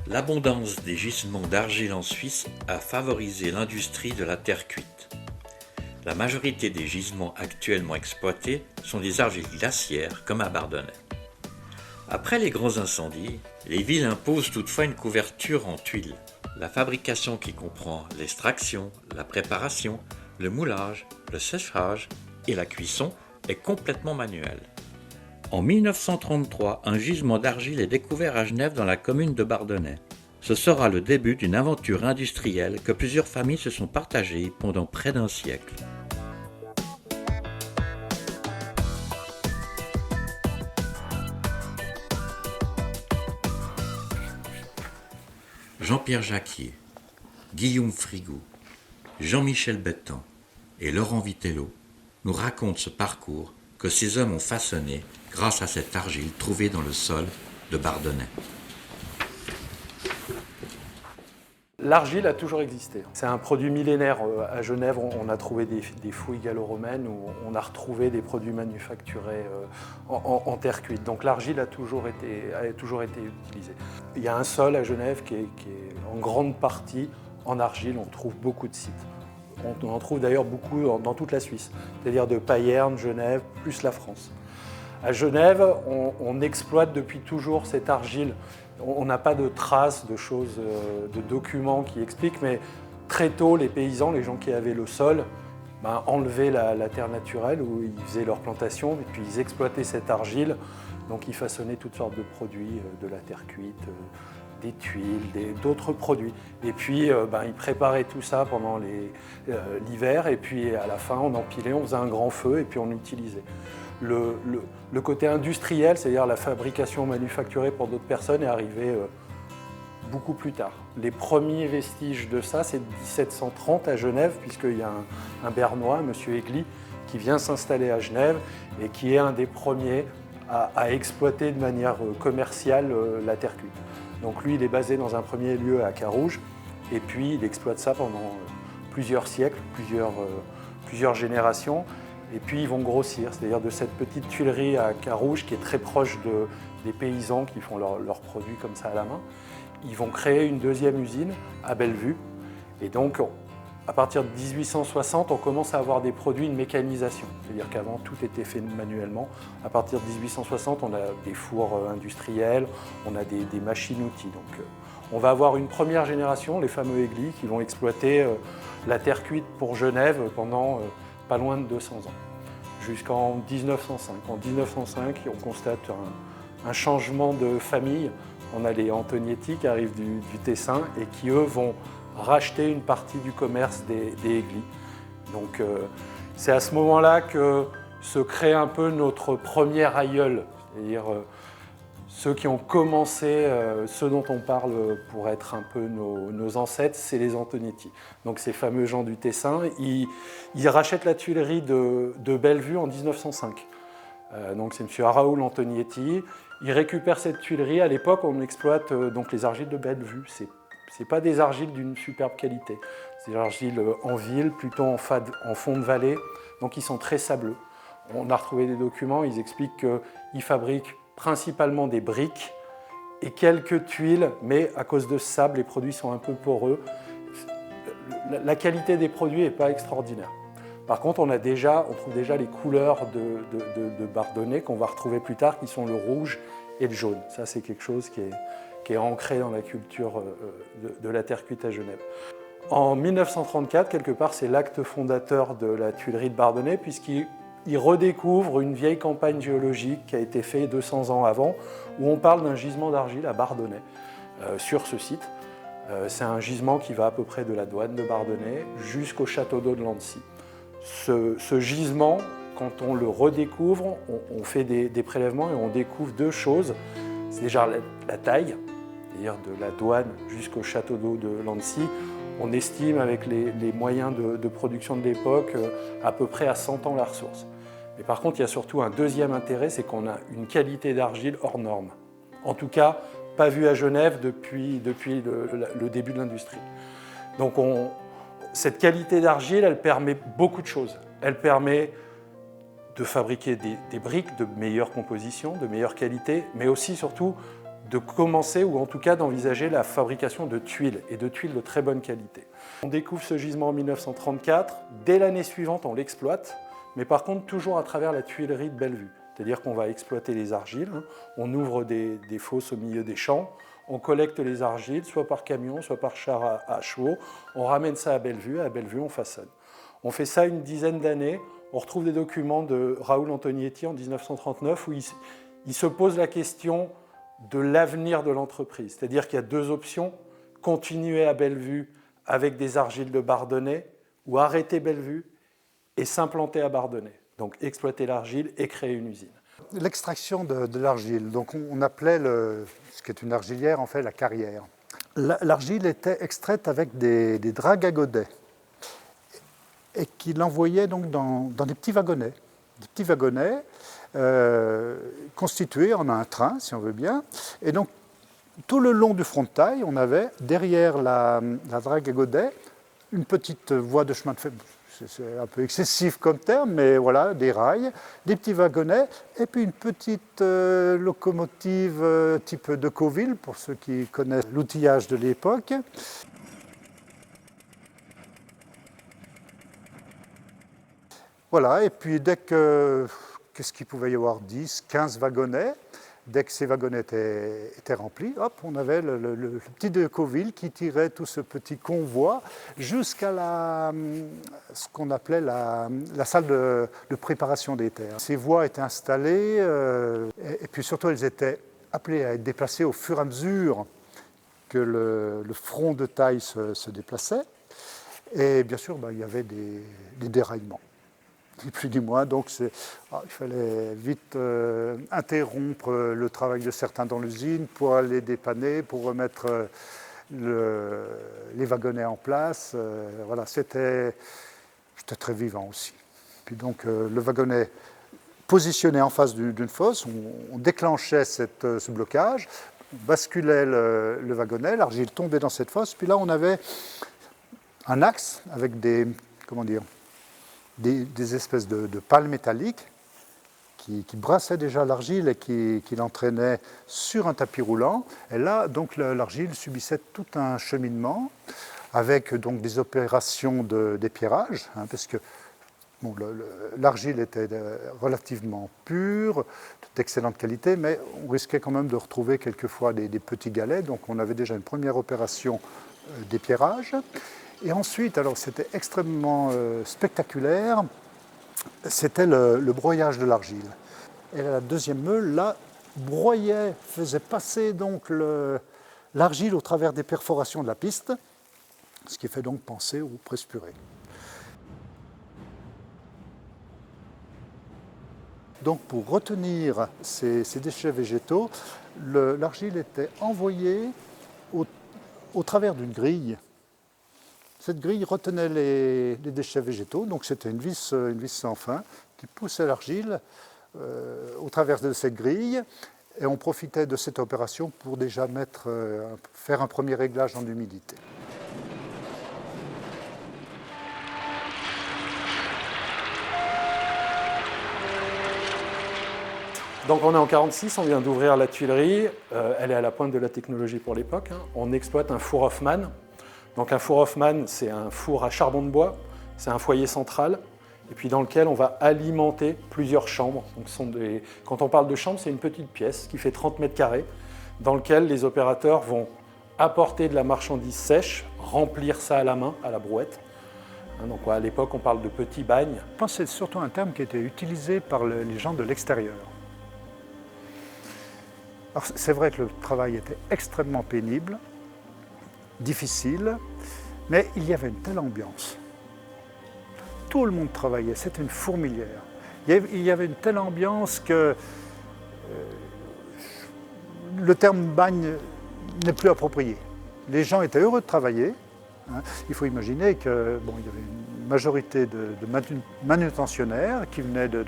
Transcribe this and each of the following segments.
L'abondance des gisements d'argile en Suisse a favorisé l'industrie de la terre cuite. La majorité des gisements actuellement exploités sont des argiles glaciaires comme à Bardonnay. Après les grands incendies, les villes imposent toutefois une couverture en tuiles. La fabrication qui comprend l'extraction, la préparation, le moulage, le séchage et la cuisson est complètement manuelle. En 1933, un gisement d'argile est découvert à Genève dans la commune de Bardonnay. Ce sera le début d'une aventure industrielle que plusieurs familles se sont partagées pendant près d'un siècle. Jean-Pierre Jacquier, Guillaume Frigoux, Jean-Michel Bettan et Laurent Vitello nous racontent ce parcours que ces hommes ont façonné grâce à cette argile trouvée dans le sol de Bardonnay. L'argile a toujours existé. C'est un produit millénaire. À Genève, on a trouvé des fouilles gallo-romaines où on a retrouvé des produits manufacturés en terre cuite. Donc l'argile a toujours été utilisée. Il y a un sol à Genève qui est en grande partie en argile. On trouve beaucoup de sites. On en trouve d'ailleurs beaucoup dans toute la Suisse, c'est-à-dire de Payerne, Genève, plus la France. À Genève, on exploite depuis toujours cette argile. On n'a pas de traces de choses, de documents qui expliquent, mais très tôt, les paysans, les gens qui avaient le sol, enlevaient la terre naturelle où ils faisaient leur plantation, et puis ils exploitaient cette argile. Donc ils façonnaient toutes sortes de produits, de la terre cuite, des tuiles, d'autres produits. Et puis ils préparaient tout ça pendant l'hiver, et puis à la fin, on empilait, on faisait un grand feu, et puis on utilisait. Le côté industriel, c'est-à-dire la fabrication manufacturée pour d'autres personnes, est arrivé beaucoup plus tard. Les premiers vestiges de ça, c'est 1730 à Genève, puisqu'il y a un Bernois, M. Egli, qui vient s'installer à Genève et qui est un des premiers à exploiter de manière commerciale la terre cuite. Donc lui, il est basé dans un premier lieu à Carouge, et puis il exploite ça pendant plusieurs siècles, plusieurs générations. Et puis ils vont grossir, c'est-à-dire de cette petite tuilerie à Carouge qui est très proche des paysans qui font leurs produits comme ça à la main. Ils vont créer une deuxième usine à Bellevue. Et donc, à partir de 1860, on commence à avoir des produits de mécanisation. C'est-à-dire qu'avant, tout était fait manuellement. À partir de 1860, on a des fours industriels, on a des machines-outils. Donc, on va avoir une première génération, les fameux Egli, qui vont exploiter la terre cuite pour Genève pendant pas loin de 200 ans, jusqu'en 1905. En 1905, on constate un changement de famille. On a les Antonietti qui arrivent du Tessin et qui, eux, vont racheter une partie du commerce des Egli. Donc, c'est à ce moment-là que se crée un peu notre premier aïeul, c'est-à-dire ceux qui ont commencé, ceux dont on parle pour être un peu nos ancêtres, c'est les Antonietti. Donc ces fameux gens du Tessin, ils rachètent la tuilerie de Bellevue en 1905. Donc c'est M. Raoul Antonietti. Il récupère cette tuilerie. À l'époque, on exploite donc les argiles de Bellevue. C'est pas des argiles d'une superbe qualité. C'est des argiles en ville, plutôt en fond de vallée. Donc ils sont très sableux. On a retrouvé des documents, ils expliquent qu'ils fabriquent principalement des briques et quelques tuiles, mais à cause de ce sable, les produits sont un peu poreux. La qualité des produits n'est pas extraordinaire. Par contre, on trouve déjà les couleurs de Bardonnay qu'on va retrouver plus tard, qui sont le rouge et le jaune. Ça, c'est quelque chose qui est ancré dans la culture de la terre cuite à Genève. En 1934, quelque part, c'est l'acte fondateur de la tuilerie de Bardonnay, puisqu'il redécouvre une vieille campagne géologique qui a été faite 200 ans avant, où on parle d'un gisement d'argile à Bardonnay, sur ce site. C'est un gisement qui va à peu près de la douane de Bardonnay jusqu'au château d'eau de Lancy. Ce gisement, quand on le redécouvre, on fait des prélèvements et on découvre deux choses. C'est déjà la taille, c'est-à-dire de la douane jusqu'au château d'eau de Lancy. On estime, avec les moyens de production de l'époque, à peu près à 100 ans la ressource. Mais par contre, il y a surtout un deuxième intérêt, c'est qu'on a une qualité d'argile hors norme. En tout cas, pas vue à Genève depuis le début de l'industrie. Donc cette qualité d'argile, elle permet beaucoup de choses. Elle permet de fabriquer des briques de meilleure composition, de meilleure qualité, mais aussi surtout de commencer, ou en tout cas d'envisager la fabrication de tuiles, et de tuiles de très bonne qualité. On découvre ce gisement en 1934, dès l'année suivante on l'exploite, mais par contre toujours à travers la tuilerie de Bellevue. C'est-à-dire qu'on va exploiter les argiles, on ouvre des fosses au milieu des champs, on collecte les argiles, soit par camion, soit par char à chevaux, on ramène ça à Bellevue on façonne. On fait ça une dizaine d'années, on retrouve des documents de Raoul Antonietti en 1939 où il se pose la question de l'avenir de l'entreprise. C'est-à-dire qu'il y a deux options, continuer à Bellevue avec des argiles de Bardonnay ou arrêter Bellevue et s'implanter à Bardonnay. Donc exploiter l'argile et créer une usine. L'extraction de l'argile, donc on appelait ce qui est une argilière en fait la carrière. L'argile était extraite avec des dragues à godets et qu'il envoyait donc dans des petits wagonnets. Des petits wagonnets constitués en un train, si on veut bien. Et donc tout le long du frontail, on avait derrière la drague à godets une petite voie de chemin de fer. C'est un peu excessif comme terme, mais voilà, des rails, des petits wagonnets, et puis une petite locomotive type de Decauville, pour ceux qui connaissent l'outillage de l'époque. Voilà, et puis dès que, qu'est-ce qu'il pouvait y avoir, 10, 15 wagonnets, dès que ces wagonnets étaient remplis, hop, on avait le petit Decauville qui tirait tout ce petit convoi jusqu'à ce qu'on appelait la salle de préparation des terres. Ces voies étaient installées et puis surtout elles étaient appelées à être déplacées au fur et à mesure que le front de taille se déplaçait. Et bien sûr, il y avait des déraillements. Ni plus ni moins, donc il fallait vite interrompre le travail de certains dans l'usine pour aller dépanner, pour remettre les wagonnets en place. Voilà, c'était très vivant aussi. Puis donc le wagonnet positionné en face d'une fosse, on déclenchait ce blocage, on basculait le wagonnet, l'argile tombait dans cette fosse, puis là on avait un axe avec des espèces de pales métalliques qui brassaient déjà l'argile et qui l'entraînaient sur un tapis roulant. Et là, donc, l'argile subissait tout un cheminement avec donc, des opérations d'épierrage, parce que l'argile était relativement pure, d'excellente qualité, mais on risquait quand même de retrouver quelquefois des petits galets. Donc on avait déjà une première opération d'épierrage. Et ensuite, alors c'était extrêmement spectaculaire, c'était le broyage de l'argile. Et la deuxième meule, là, broyait, faisait passer donc l'argile au travers des perforations de la piste, ce qui fait donc penser au presse-purée. Donc pour retenir ces déchets végétaux, l'argile était envoyée au travers d'une grille. Cette grille retenait les déchets végétaux, donc c'était une vis sans fin qui poussait l'argile au travers de cette grille, et on profitait de cette opération pour déjà faire un premier réglage en humidité. Donc on est en 1946, on vient d'ouvrir la tuilerie, elle est à la pointe de la technologie pour l'époque. On exploite un four Hoffmann. Donc un four Hoffmann, c'est un four à charbon de bois, c'est un foyer central, et puis dans lequel on va alimenter plusieurs chambres. Donc quand on parle de chambre, c'est une petite pièce qui fait 30 mètres carrés, dans lequel les opérateurs vont apporter de la marchandise sèche, remplir ça à la main, à la brouette. Donc à l'époque, on parle de petits bagnes. Je pense que c'est surtout un terme qui était utilisé par les gens de l'extérieur. Alors, c'est vrai que le travail était extrêmement pénible, difficile, mais il y avait une telle ambiance. Tout le monde travaillait, c'était une fourmilière. Il y avait une telle ambiance que le terme bagne n'est plus approprié. Les gens étaient heureux de travailler. Il faut imaginer qu'il y avait une majorité de manutentionnaires qui venaient de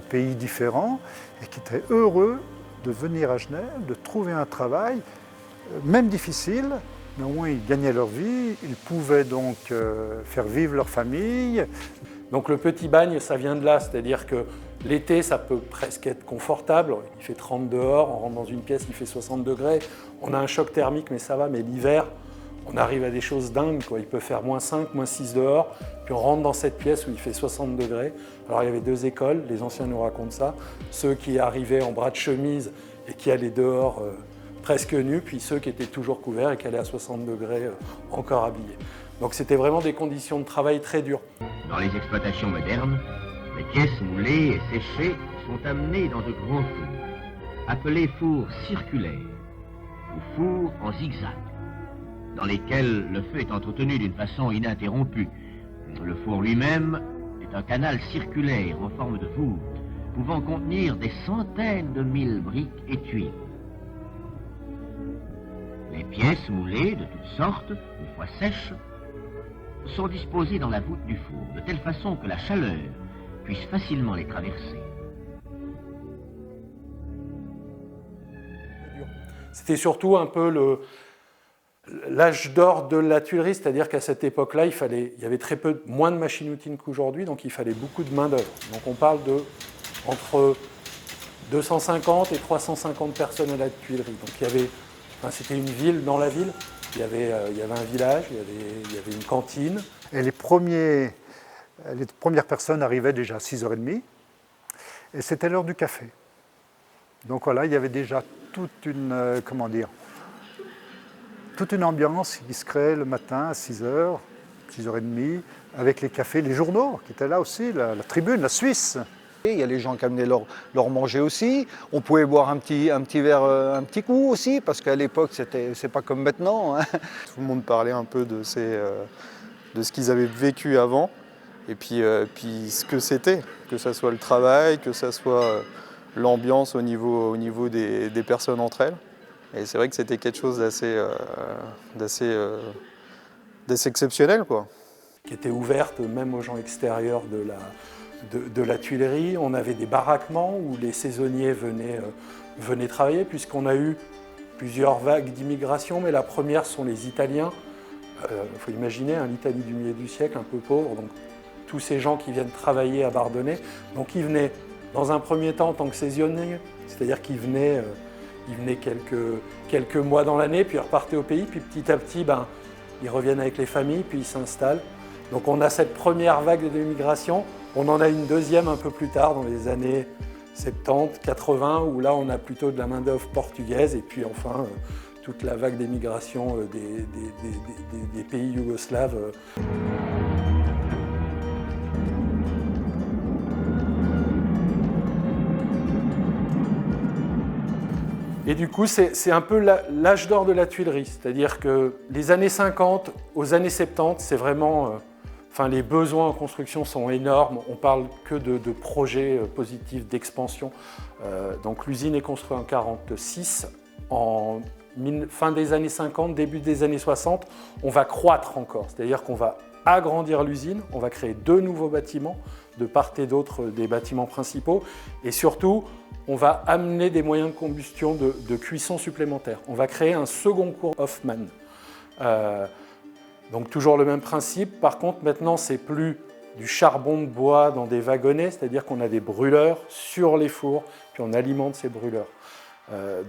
pays différents et qui étaient heureux de venir à Genève, de trouver un travail, même difficile, mais au moins ils gagnaient leur vie, ils pouvaient donc faire vivre leur famille. Donc le petit bagne, ça vient de là, c'est-à-dire que L'été, ça peut presque être confortable. Il fait 30 dehors, on rentre dans une pièce, il fait 60 degrés. On a un choc thermique, mais ça va. Mais l'hiver, on arrive à des choses dingues, quoi. Il peut faire -5, -6 dehors. Puis on rentre dans cette pièce où il fait 60 degrés. Alors il y avait 2 écoles, les anciens nous racontent ça. Ceux qui arrivaient en bras de chemise et qui allaient dehors presque nus, puis ceux qui étaient toujours couverts et qui allaient à 60 degrés encore habillés. Donc c'était vraiment des conditions de travail très dures. Dans les exploitations modernes, les pièces moulées et séchées sont amenées dans de grands fours, appelés fours circulaires ou fours en zigzag, dans lesquels le feu est entretenu d'une façon ininterrompue. Le four lui-même est un canal circulaire en forme de voûte, pouvant contenir des centaines de mille briques et tuiles. Les pièces moulées de toutes sortes, une fois sèches, sont disposées dans la voûte du four, de telle façon que la chaleur puisse facilement les traverser. C'était surtout un peu l'âge d'or de la tuilerie, c'est-à-dire qu'à cette époque-là, il y avait moins de machines-outils qu'aujourd'hui, donc il fallait beaucoup de main-d'œuvre. Donc on parle de entre 250 et 350 personnes à la tuilerie. Donc c'était une ville dans la ville. Il y avait un village, il y avait une cantine. Et les premières personnes arrivaient déjà à 6h30 et c'était l'heure du café. Donc voilà, il y avait déjà toute une ambiance qui se créait le matin à 6h, 6h30, avec les cafés, les journaux qui étaient là aussi, la tribune, la Suisse. Il y a les gens qui amenaient leur manger aussi. On pouvait boire un petit verre, un petit coup aussi, parce qu'à l'époque, c'est pas comme maintenant. Hein. Tout le monde parlait un peu de ce qu'ils avaient vécu avant, et puis ce que c'était, que ce soit le travail, que ce soit l'ambiance au niveau des personnes entre elles. Et c'est vrai que c'était quelque chose d'assez exceptionnel, quoi. Qui était ouverte même aux gens extérieurs de la tuilerie. On avait des baraquements où les saisonniers venaient travailler, puisqu'on a eu plusieurs vagues d'immigration, mais la première sont les Italiens. Il faut imaginer l'Italie du milieu du siècle, un peu pauvre, donc tous ces gens qui viennent travailler à Bardonnay. Donc ils venaient dans un premier temps en tant que saisonniers, c'est-à-dire qu'ils venaient quelques mois dans l'année, puis ils repartaient au pays, puis petit à petit, ils reviennent avec les familles, puis ils s'installent. Donc on a cette première vague d'immigration. On en a une deuxième un peu plus tard, dans les années 70, 80, où là on a plutôt de la main-d'œuvre portugaise, et puis enfin toute la vague d'émigration des pays yougoslaves. Et du coup, c'est un peu l'âge d'or de la tuilerie, c'est-à-dire que les années 50 aux années 70, c'est vraiment... les besoins en construction sont énormes, on parle que de projets positifs d'expansion. Donc l'usine est construite en 1946. En fin des années 50, début des années 60, on va croître encore. C'est-à-dire qu'on va agrandir l'usine, on va créer 2 nouveaux bâtiments, de part et d'autre des bâtiments principaux. Et surtout, on va amener des moyens de combustion de cuisson supplémentaires. On va créer un second cours Hoffman. Donc toujours le même principe, par contre maintenant c'est plus du charbon de bois dans des wagonnets, c'est-à-dire qu'on a des brûleurs sur les fours, puis on alimente ces brûleurs.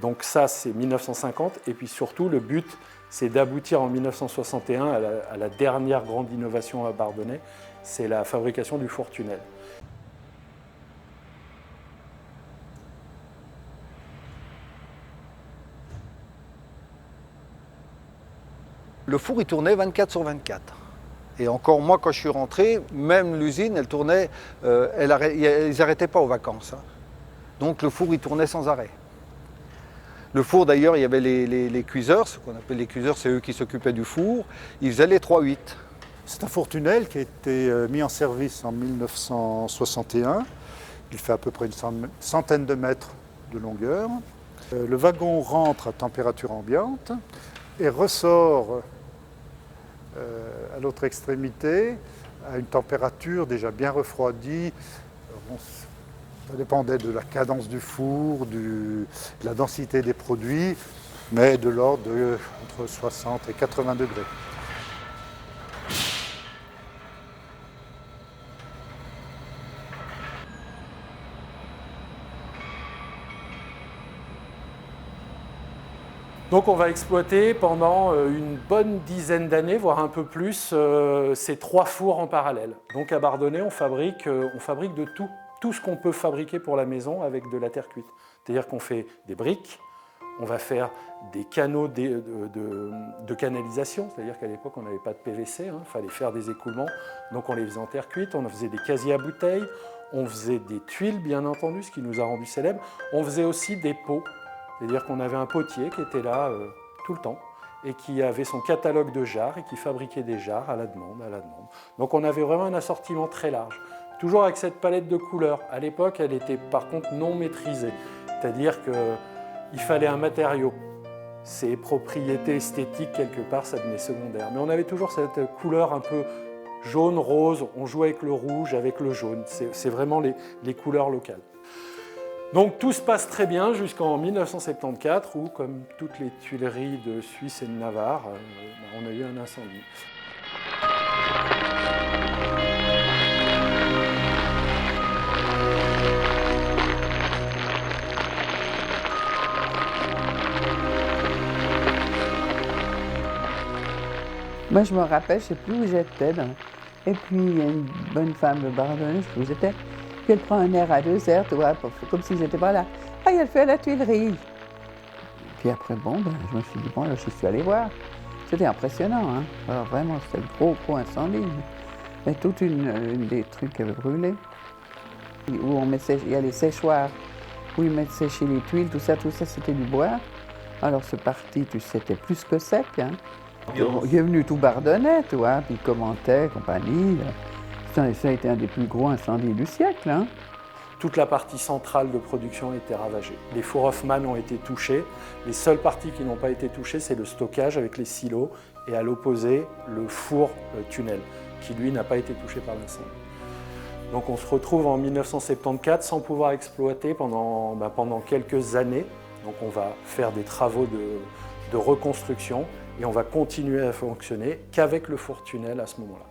Donc ça c'est 1950, et puis surtout le but c'est d'aboutir en 1961 à la dernière grande innovation à Bardonnay, c'est la fabrication du four-tunnel. Le four, il tournait 24/24. Et encore, moi, quand je suis rentré, même l'usine, elle tournait, ils n'arrêtaient pas aux vacances. Hein. Donc le four, il tournait sans arrêt. Le four, d'ailleurs, il y avait les cuiseurs, ce qu'on appelle les cuiseurs, c'est eux qui s'occupaient du four. Ils faisaient les 3-8. C'est un four-tunnel qui a été mis en service en 1961. Il fait à peu près une centaine de mètres de longueur. Le wagon rentre à température ambiante et ressort à l'autre extrémité à une température déjà bien refroidie. Ça dépendait de la cadence du four, de la densité des produits, mais de l'ordre de entre 60 et 80 degrés. Donc on va exploiter pendant une bonne dizaine d'années, voire un peu plus, ces 3 fours en parallèle. Donc à Bardonnay, on fabrique de tout ce qu'on peut fabriquer pour la maison avec de la terre cuite. C'est-à-dire qu'on fait des briques, on va faire des canaux de canalisation, c'est-à-dire qu'à l'époque on n'avait pas de PVC, il fallait faire des écoulements, donc on les faisait en terre cuite, on faisait des casiers à bouteilles, on faisait des tuiles bien entendu, ce qui nous a rendu célèbres, on faisait aussi des pots, c'est-à-dire qu'on avait un potier qui était là tout le temps et qui avait son catalogue de jarres et qui fabriquait des jarres à la demande, Donc on avait vraiment un assortiment très large, toujours avec cette palette de couleurs. À l'époque, elle était par contre non maîtrisée, c'est-à-dire qu'il fallait un matériau. Ses propriétés esthétiques, quelque part, ça devenait secondaire. Mais on avait toujours cette couleur un peu jaune, rose, on jouait avec le rouge, avec le jaune. C'est vraiment les couleurs locales. Donc tout se passe très bien jusqu'en 1974 où, comme toutes les tuileries de Suisse et de Navarre, on a eu un incendie. Moi, je me rappelle, je ne sais plus où j'étais. Et puis, il y a une bonne femme de Bardonnay, je ne sais plus où j'étais, puis elle prend un air à 2 airs, tu vois, comme si j'étais pas là. Ah, elle fait à la tuilerie. Puis après, je me suis dit, là, je suis allée voir. C'était impressionnant, hein. Alors vraiment, c'était un gros incendie. Il y a toute une des trucs qui avaient brûlé. Où il y a les séchoirs, où ils mettent sécher les tuiles, tout ça, c'était du bois. Alors ce parti, tu sais, c'était plus que sec, hein. Il est venu tout Bardonnay, tu vois, puis il commentait, compagnie. Ça a été un des plus gros incendies du siècle, hein. Toute la partie centrale de production a été ravagée. Les fours Hoffmann ont été touchés. Les seules parties qui n'ont pas été touchées, c'est le stockage avec les silos et à l'opposé, le four tunnel, qui lui n'a pas été touché par l'incendie. Donc on se retrouve en 1974 sans pouvoir exploiter pendant quelques années. Donc on va faire des travaux de reconstruction et on va continuer à fonctionner qu'avec le four tunnel à ce moment-là.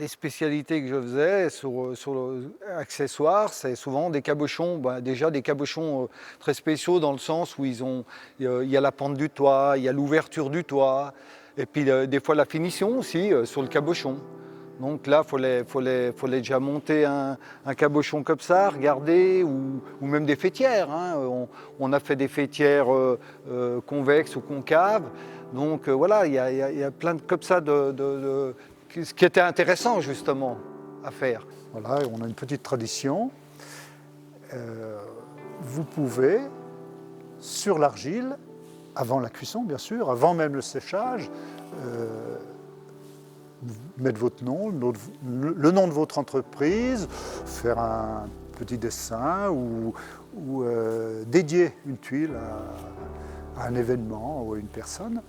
Les spécialités que je faisais sur accessoires, c'est souvent des cabochons, déjà des cabochons très spéciaux dans le sens où il y a la pente du toit, il y a l'ouverture du toit, et puis des fois la finition aussi sur le cabochon. Donc là, il fallait déjà monter un cabochon comme ça, regarder, ou même des faîtières, hein. On a fait des faîtières convexes ou concaves. Donc voilà, il y a plein de comme ça ce qui était intéressant justement à faire. Voilà, on a une petite tradition. Vous pouvez, sur l'argile, avant la cuisson bien sûr, avant même le séchage, mettre votre nom, le nom de votre entreprise, faire un petit dessin ou dédier une tuile à un événement ou à une personne.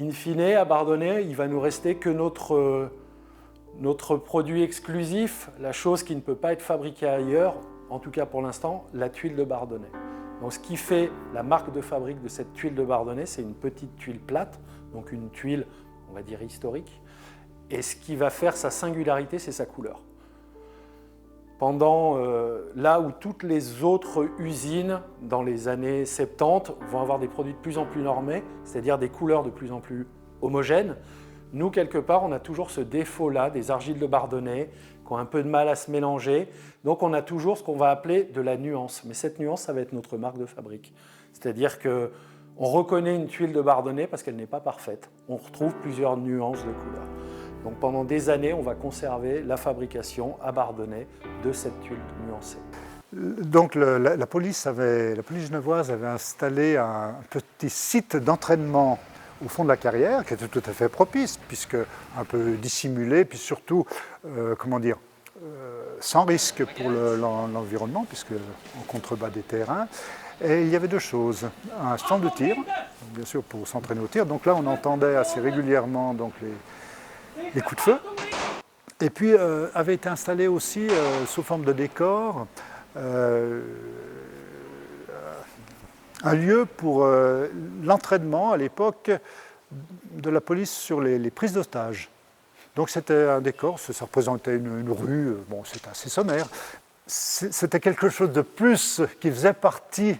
In fine, à Bardonnay, il va nous rester que notre produit exclusif, la chose qui ne peut pas être fabriquée ailleurs, en tout cas pour l'instant, la tuile de Bardonnay. Donc ce qui fait la marque de fabrique de cette tuile de Bardonnay, c'est une petite tuile plate, donc une tuile, on va dire, historique. Et ce qui va faire sa singularité, c'est sa couleur. Là où toutes les autres usines, dans les années 70, vont avoir des produits de plus en plus normés, c'est-à-dire des couleurs de plus en plus homogènes, nous, quelque part, on a toujours ce défaut-là des argiles de Bardonnay qui ont un peu de mal à se mélanger. Donc on a toujours ce qu'on va appeler de la nuance. Mais cette nuance, ça va être notre marque de fabrique. C'est-à-dire qu'on reconnaît une tuile de Bardonnay parce qu'elle n'est pas parfaite. On retrouve plusieurs nuances de couleurs. Donc pendant des années, on va conserver la fabrication à Bardonnay de cette tuile nuancée. Donc la police genevoise avait installé un petit site d'entraînement au fond de la carrière qui était tout à fait propice, puisque un peu dissimulé, puis surtout, sans risque pour l'environnement, puisqu'on contrebas des terrains. Et il y avait deux choses. Un stand de tir, bien sûr pour s'entraîner au tir. Donc là, on entendait assez régulièrement donc, les coups de feu. Et puis avait été installé aussi sous forme de décor un lieu pour l'entraînement à l'époque de la police sur les prises d'otages. Donc c'était un décor, ça représentait une rue, bon c'était assez sommaire. C'était quelque chose de plus qui faisait partie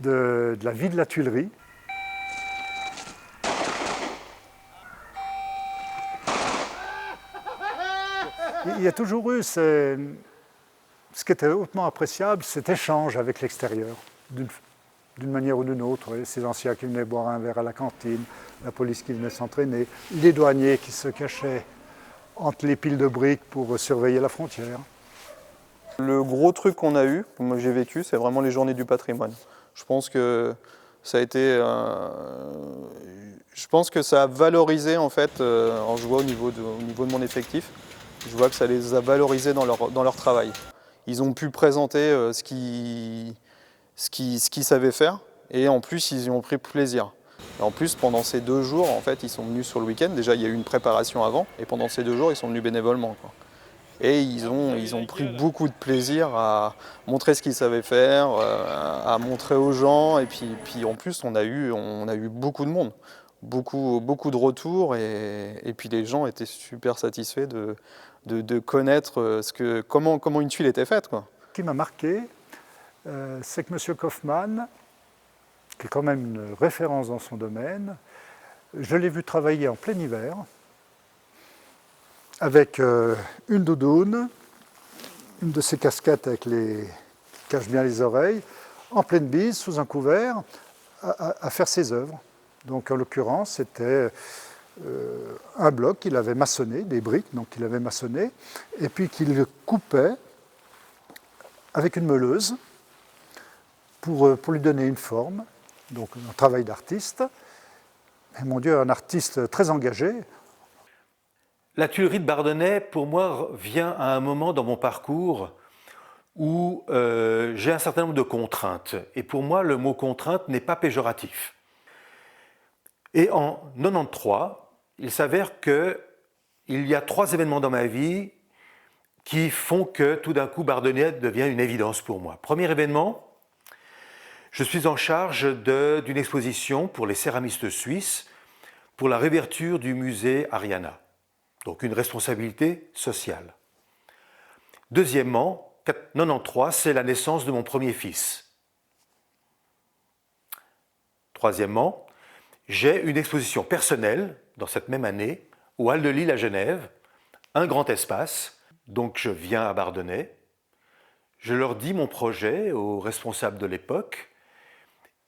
de la vie de la Tuilerie. Il y a toujours eu ce qui était hautement appréciable, cet échange avec l'extérieur, d'une manière ou d'une autre. Ces anciens qui venaient boire un verre à la cantine, la police qui venait s'entraîner, les douaniers qui se cachaient entre les piles de briques pour surveiller la frontière. Le gros truc qu'on a eu, que moi j'ai vécu, c'est vraiment les journées du patrimoine. Je pense que ça a été, je pense que ça a valorisé en fait, en je vois au niveau de mon effectif, je vois que ça les a valorisés dans leur travail. Ils ont pu présenter ce qu'ils savaient faire et en plus ils y ont pris plaisir. Et en plus pendant ces 2 jours, en fait, ils sont venus sur le week-end. Déjà il y a eu une préparation avant et pendant ces 2 jours ils sont venus bénévolement, quoi. Et ils ont pris beaucoup de plaisir à montrer ce qu'ils savaient faire, à montrer aux gens. Et puis en plus, on a eu beaucoup de monde, beaucoup de retours. Et puis les gens étaient super satisfaits de connaître comment une tuile était faite, quoi. Ce qui m'a marqué, c'est que M. Kaufmann, qui est quand même une référence dans son domaine, je l'ai vu travailler en plein hiver, avec une doudoune, une de ces casquettes qui cachent bien les oreilles, en pleine bise, sous un couvert, à faire ses œuvres. Donc en l'occurrence, c'était un bloc qu'il avait maçonné, des briques donc qu'il avait maçonné, et puis qu'il le coupait avec une meuleuse pour lui donner une forme, donc un travail d'artiste. Et mon Dieu, un artiste très engagé. La Tuilerie de Bardonnay, pour moi, vient à un moment dans mon parcours où j'ai un certain nombre de contraintes. Et pour moi, le mot contrainte n'est pas péjoratif. Et en 93, il s'avère qu'il y a 3 événements dans ma vie qui font que tout d'un coup, Bardonnay devient une évidence pour moi. Premier événement, je suis en charge d'une exposition pour les céramistes suisses pour la réouverture du musée Ariana. Donc une responsabilité sociale. Deuxièmement, 93, c'est la naissance de mon premier fils. Troisièmement, j'ai une exposition personnelle dans cette même année au Hall de Lille à Genève, un grand espace. Donc je viens à Bardonnay, je leur dis mon projet aux responsables de l'époque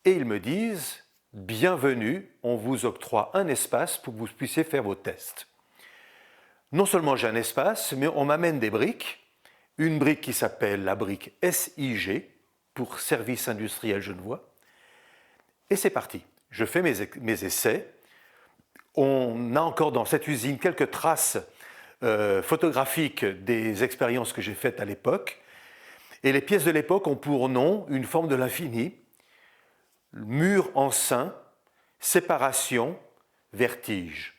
et ils me disent « Bienvenue, on vous octroie un espace pour que vous puissiez faire vos tests ». Non seulement j'ai un espace, mais on m'amène des briques. Une brique qui s'appelle la brique SIG, pour Service Industriel Genevois. Et c'est parti. Je fais mes essais. On a encore dans cette usine quelques traces photographiques des expériences que j'ai faites à l'époque. Et les pièces de l'époque ont pour nom une forme de l'infini, mur en sein, séparation, vertige,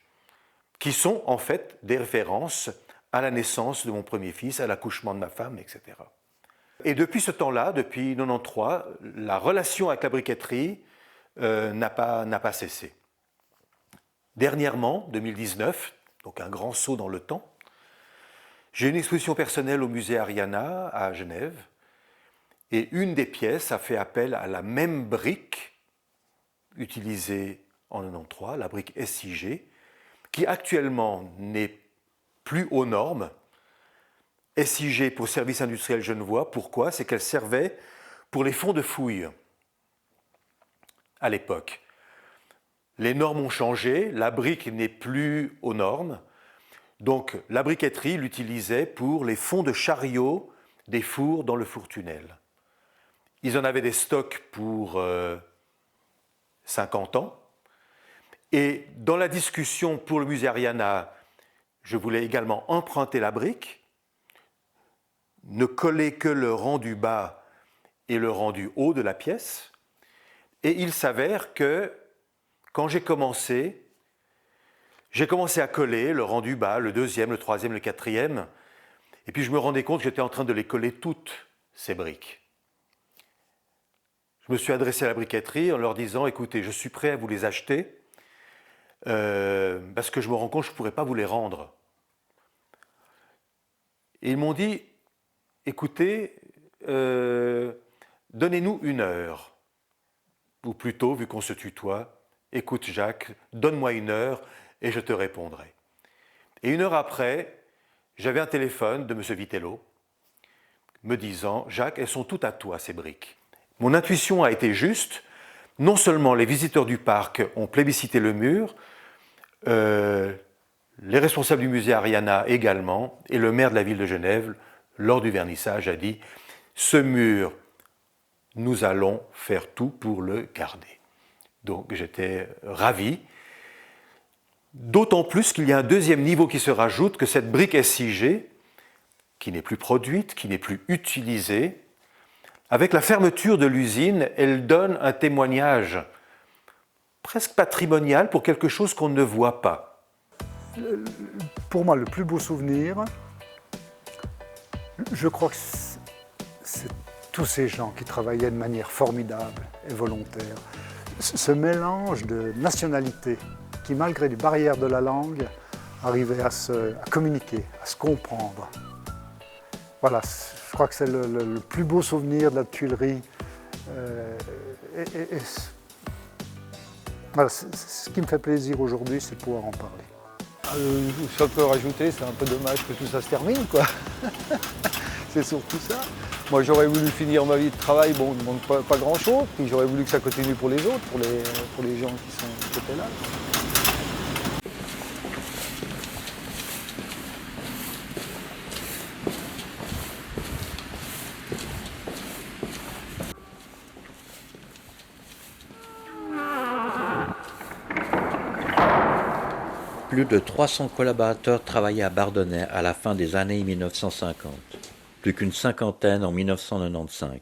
qui sont en fait des références à la naissance de mon premier fils, à l'accouchement de ma femme, etc. Et depuis ce temps-là, depuis 93, la relation avec la briqueterie n'a pas cessé. Dernièrement, 2019, donc un grand saut dans le temps, j'ai une exposition personnelle au musée Ariana à Genève, et une des pièces a fait appel à la même brique utilisée en 93, la brique SIG, qui actuellement n'est plus aux normes. SIG pour Service Industriel Genevois. Pourquoi? C'est qu'elle servait pour les fonds de fouilles à l'époque. Les normes ont changé, la brique n'est plus aux normes, donc la briqueterie l'utilisait pour les fonds de chariot des fours dans le four-tunnel. Ils en avaient des stocks pour 50 ans. Et dans la discussion pour le musée Ariana, je voulais également emprunter la brique, ne coller que le rendu bas et le rendu haut de la pièce, Et il s'avère que quand j'ai commencé à coller le rendu bas, le deuxième, le troisième, le quatrième, et puis je me rendais compte que j'étais en train de les coller toutes, ces briques. Je me suis adressé à la briqueterie en leur disant, écoutez, je suis prêt à vous les acheter, parce que je me rends compte que je ne pourrais pas vous les rendre. Et ils m'ont dit, écoutez, donnez-nous 1 heure. Ou plutôt, vu qu'on se tutoie, écoute Jacques, donne-moi 1 heure et je te répondrai. Et 1 heure après, j'avais un téléphone de M. Vitello me disant, Jacques, elles sont toutes à toi, ces briques. Mon intuition a été juste. Non seulement les visiteurs du parc ont plébiscité le mur, les responsables du musée Ariana également, et le maire de la ville de Genève, lors du vernissage, a dit « Ce mur, nous allons faire tout pour le garder ». Donc j'étais ravi, d'autant plus qu'il y a un deuxième niveau qui se rajoute, que cette brique SIG, qui n'est plus produite, qui n'est plus utilisée, avec la fermeture de l'usine, elle donne un témoignage presque patrimonial pour quelque chose qu'on ne voit pas. Pour moi, le plus beau souvenir, je crois que c'est tous ces gens qui travaillaient de manière formidable et volontaire. Ce mélange de nationalités qui, malgré les barrières de la langue, arrivaient à communiquer, à se comprendre. Voilà, je crois que c'est le plus beau souvenir de la Tuilerie. Voilà, ce qui me fait plaisir aujourd'hui, c'est de pouvoir en parler. Ça peut rajouter, c'est un peu dommage que tout ça se termine, quoi. C'est surtout ça. Moi, j'aurais voulu finir ma vie de travail, bon, il ne manque pas grand-chose, puis j'aurais voulu que ça continue pour les autres, pour les gens qui étaient là. Plus de 300 collaborateurs travaillaient à Bardonnay à la fin des années 1950, plus qu'une cinquantaine en 1995.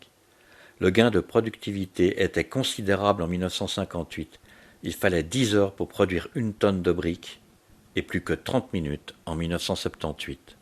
Le gain de productivité était considérable en 1958. Il fallait 10 heures pour produire 1 tonne de briques et plus que 30 minutes en 1978.